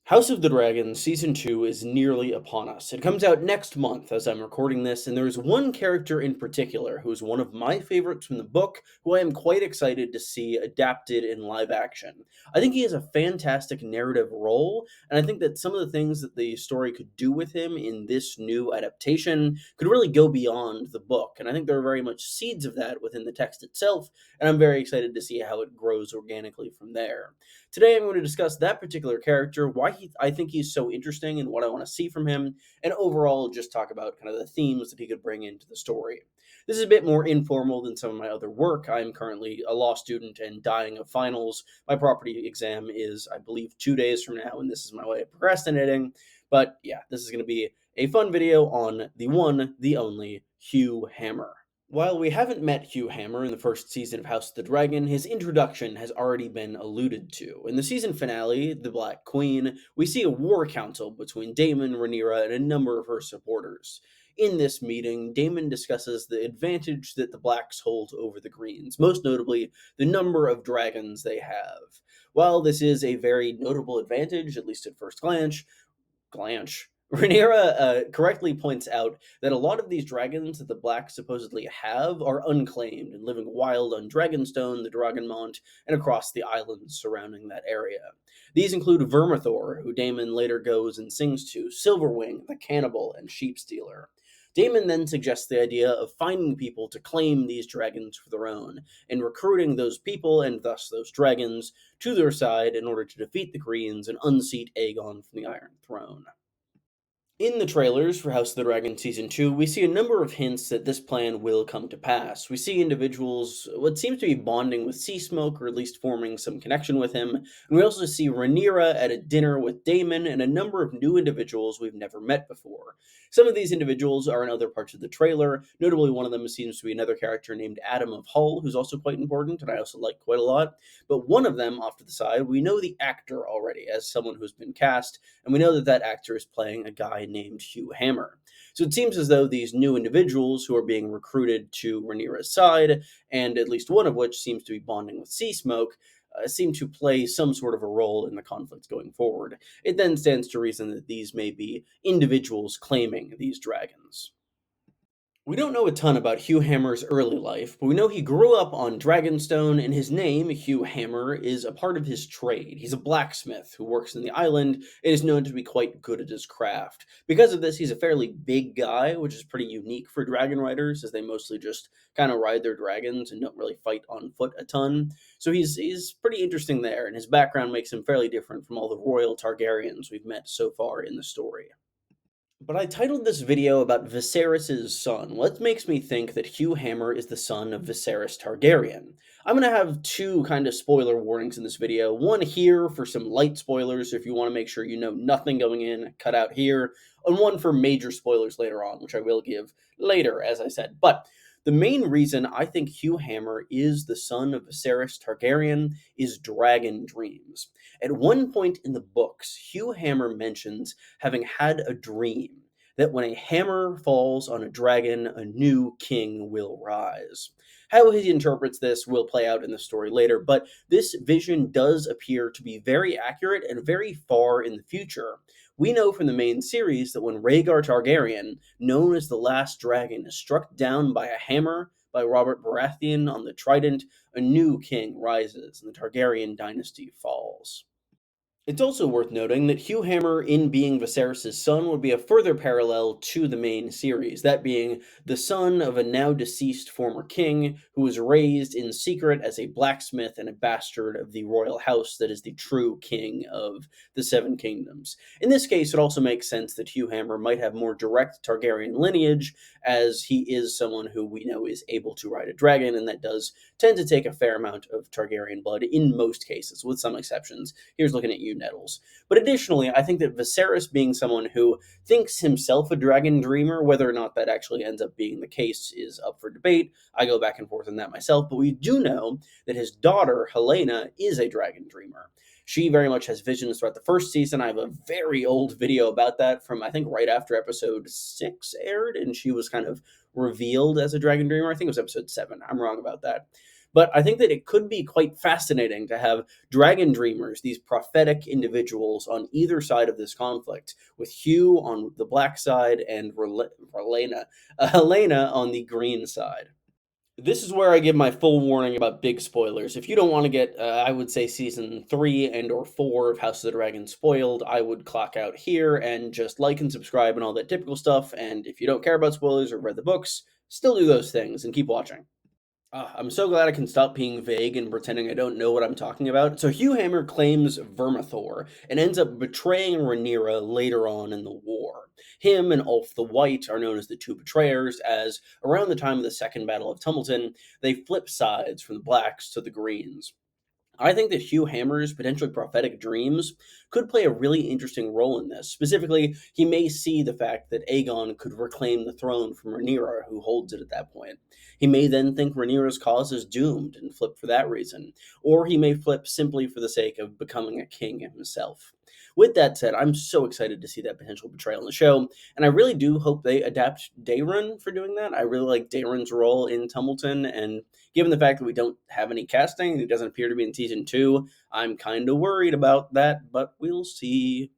House of the Dragon Season 2 is nearly upon us. It comes out next month as I'm recording this, and there is one character in particular who is one of my favorites from the book, who I am quite excited to see adapted in live action. I think he has a fantastic narrative role, and I think that some of the things that the story could do with him in this new adaptation could really go beyond the book, and I think there are very much seeds of that within the text itself, and I'm very excited to see how it grows organically from there. Today, I'm going to discuss that particular character, I think he's so interesting and what I want to see from him, and overall just talk about kind of the themes that he could bring into the story. This is a bit more informal than some of my other work. I'm currently a law student and dying of finals. My property exam is, I believe, 2 days from now, and this is my way of procrastinating. But yeah, this is going to be a fun video on the one, the only Hugh Hammer. While we haven't met Hugh Hammer in the first season of House of the Dragon, his introduction has already been alluded to. In the season finale, The Black Queen, we see a war council between Daemon, Rhaenyra, and a number of her supporters. In this meeting, Daemon discusses the advantage that the Blacks hold over the Greens, most notably the number of dragons they have. While this is a very notable advantage, at least at first glance, Rhaenyra correctly points out that a lot of these dragons that the Blacks supposedly have are unclaimed and living wild on Dragonstone, the Dragonmont, and across the islands surrounding that area. These include Vermithor, who Daemon later goes and sings to, Silverwing, the Cannibal, and Sheepstealer. Daemon then suggests the idea of finding people to claim these dragons for their own, and recruiting those people, and thus those dragons, to their side in order to defeat the Greens and unseat Aegon from the Iron Throne. In the trailers for House of the Dragon Season 2, we see a number of hints that this plan will come to pass. We see individuals, what seems to be bonding with Sea Smoke, or at least forming some connection with him, and we also see Rhaenyra at a dinner with Daemon and a number of new individuals we've never met before. Some of these individuals are in other parts of the trailer, notably one of them seems to be another character named Adam of Hull, who's also quite important, and I also like quite a lot, but one of them, off to the side, we know the actor already as someone who's been cast, and we know that that actor is playing a guy named Hugh Hammer. So it seems as though these new individuals who are being recruited to Rhaenyra's side, and at least one of which seems to be bonding with Sea Smoke, seem to play some sort of a role in the conflicts going forward. It then stands to reason that these may be individuals claiming these dragons. We don't know a ton about Hugh Hammer's early life, but we know he grew up on Dragonstone, and his name, Hugh Hammer, is a part of his trade. He's a blacksmith who works in the island and is known to be quite good at his craft. Because of this, he's a fairly big guy, which is pretty unique for dragon riders, as they mostly just kind of ride their dragons and don't really fight on foot a ton. So he's pretty interesting there, and his background makes him fairly different from all the royal Targaryens we've met so far in the story. But I titled this video about Viserys' son. What makes me think that Hugh Hammer is the son of Viserys Targaryen? I'm going to have two kind of spoiler warnings in this video. One here for some light spoilers, if you want to make sure you know nothing going in, cut out here. And one for major spoilers later on, which I will give later, as I said. But the main reason I think Hugh Hammer is the son of Viserys Targaryen is dragon dreams. At one point in the books, Hugh Hammer mentions having had a dream that when a hammer falls on a dragon, a new king will rise. How he interprets this will play out in the story later, but this vision does appear to be very accurate and very far in the future. We know from the main series that when Rhaegar Targaryen, known as the Last Dragon, is struck down by a hammer by Robert Baratheon on the Trident, a new king rises and the Targaryen dynasty falls. It's also worth noting that Hugh Hammer, in being Viserys' son, would be a further parallel to the main series, that being the son of a now deceased former king who was raised in secret as a blacksmith and a bastard of the royal house that is the true king of the Seven Kingdoms. In this case, it also makes sense that Hugh Hammer might have more direct Targaryen lineage, as he is someone who we know is able to ride a dragon, and that does tend to take a fair amount of Targaryen blood in most cases, with some exceptions. Here's looking at you, Nettles. But additionally, I think that Viserys, being someone who thinks himself a dragon dreamer, whether or not that actually ends up being the case is up for debate. I go back and forth on that myself, but we do know that his daughter, Helena, is a dragon dreamer. She very much has visions throughout the first season. I have a very old video about that from, I think, right after episode 6 aired, and she was kind of revealed as a dragon dreamer. I think it was episode 7. I'm wrong about that. But I think that it could be quite fascinating to have dragon dreamers, these prophetic individuals on either side of this conflict, with Hugh on the black side and Helena on the green side. This is where I give my full warning about big spoilers. If you don't want to get, I would say season 3 and or 4 of House of the Dragon spoiled, I would clock out here and just like and subscribe and all that typical stuff. And if you don't care about spoilers or read the books, still do those things and keep watching. I'm so glad I can stop being vague and pretending I don't know what I'm talking about. So Hugh Hammer claims Vermithor and ends up betraying Rhaenyra later on in the war. Him and Ulf the White are known as the two betrayers, as around the time of the Second Battle of Tumbleton, they flip sides from the Blacks to the Greens. I think that Hugh Hammer's potentially prophetic dreams could play a really interesting role in this. Specifically, he may see the fact that Aegon could reclaim the throne from Rhaenyra, who holds it at that point. He may then think Rhaenyra's cause is doomed and flip for that reason, or he may flip simply for the sake of becoming a king himself. With that said, I'm so excited to see that potential betrayal in the show, and I really do hope they adapt Daeron for doing that. I really like Daeron's role in Tumbleton, and given the fact that we don't have any casting and he doesn't appear to be in season 2, I'm kind of worried about that, but we'll see.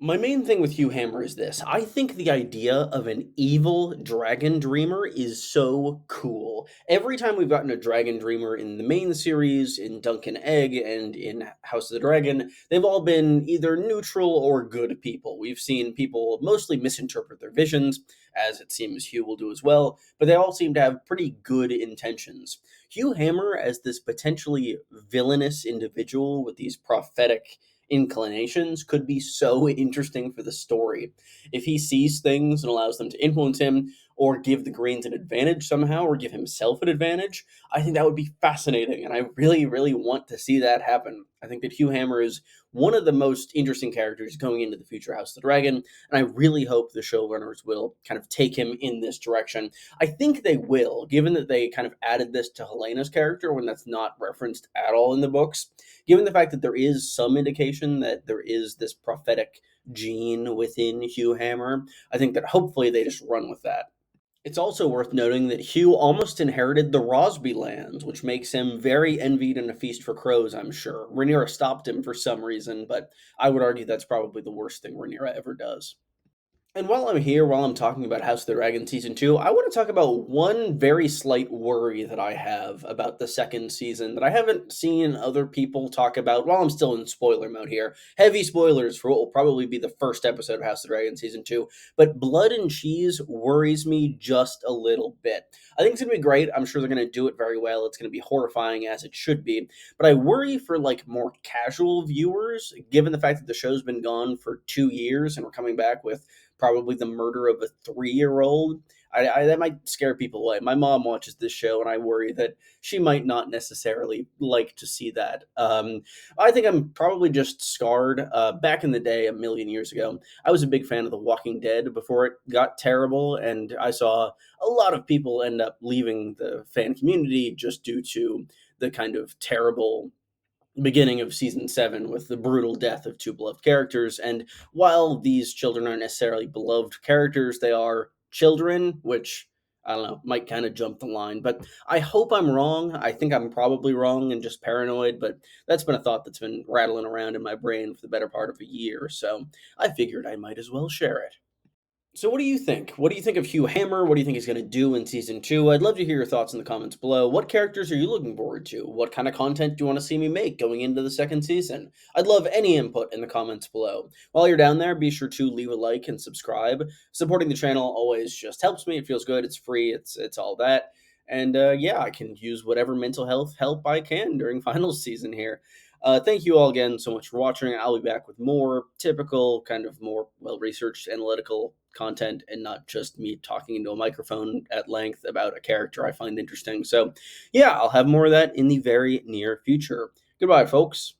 My main thing with Hugh Hammer is this. I think the idea of an evil dragon dreamer is so cool. Every time we've gotten a dragon dreamer in the main series, in Dunk and Egg, and in House of the Dragon, they've all been either neutral or good people. We've seen people mostly misinterpret their visions, as it seems Hugh will do as well, but they all seem to have pretty good intentions. Hugh Hammer, as this potentially villainous individual with these prophetic inclinations, could be so interesting for the story. If he sees things and allows them to influence him, or give the Greens an advantage somehow, or give himself an advantage, I think that would be fascinating, and I really, really want to see that happen. I think that Hugh Hammer is one of the most interesting characters going into the future House of the Dragon, and I really hope the showrunners will kind of take him in this direction. I think they will, given that they kind of added this to Helena's character when that's not referenced at all in the books. Given the fact that there is some indication that there is this prophetic gene within Hugh Hammer, I think that hopefully they just run with that. It's also worth noting that Hugh almost inherited the Rosby lands, which makes him very envied and a feast for crows, I'm sure. Rhaenyra stopped him for some reason, but I would argue that's probably the worst thing Rhaenyra ever does. And while I'm here, while I'm talking about House of the Dragon Season 2, I want to talk about one very slight worry that I have about the second season that I haven't seen other people talk about while I'm still in spoiler mode here. Heavy spoilers for what will probably be the first episode of House of the Dragon Season 2, but Blood and Cheese worries me just a little bit. I think it's going to be great. I'm sure they're going to do it very well. It's going to be horrifying as it should be, but I worry for like more casual viewers, given the fact that the show's been gone for 2 years and we're coming back with probably the murder of a 3-year-old. That might scare people away. My mom watches this show, and I worry that she might not necessarily like to see that. I think I'm probably just scarred. Back in the day, a million years ago, I was a big fan of The Walking Dead before it got terrible, and I saw a lot of people end up leaving the fan community just due to the kind of terrible beginning of season 7 with the brutal death of two beloved characters. And while these children aren't necessarily beloved characters, they are children, which I don't know, might kind of jump the line. But I hope I'm wrong. I think I'm probably wrong and just paranoid, but that's been a thought that's been rattling around in my brain for the better part of a year. So I figured I might as well share it. So what do you think? What do you think of Hugh Hammer? What do you think he's going to do in season 2? I'd love to hear your thoughts in the comments below. What characters are you looking forward to? What kind of content do you want to see me make going into the second season? I'd love any input in the comments below. While you're down there, be sure to leave a like and subscribe. Supporting the channel always just helps me. It feels good. It's free. It's all that. And yeah, I can use whatever mental health help I can during finals season here. Thank you all again so much for watching. I'll be back with more typical, kind of more well-researched analytical content and not just me talking into a microphone at length about a character I find interesting. So yeah, I'll have more of that in the very near future. Goodbye, folks.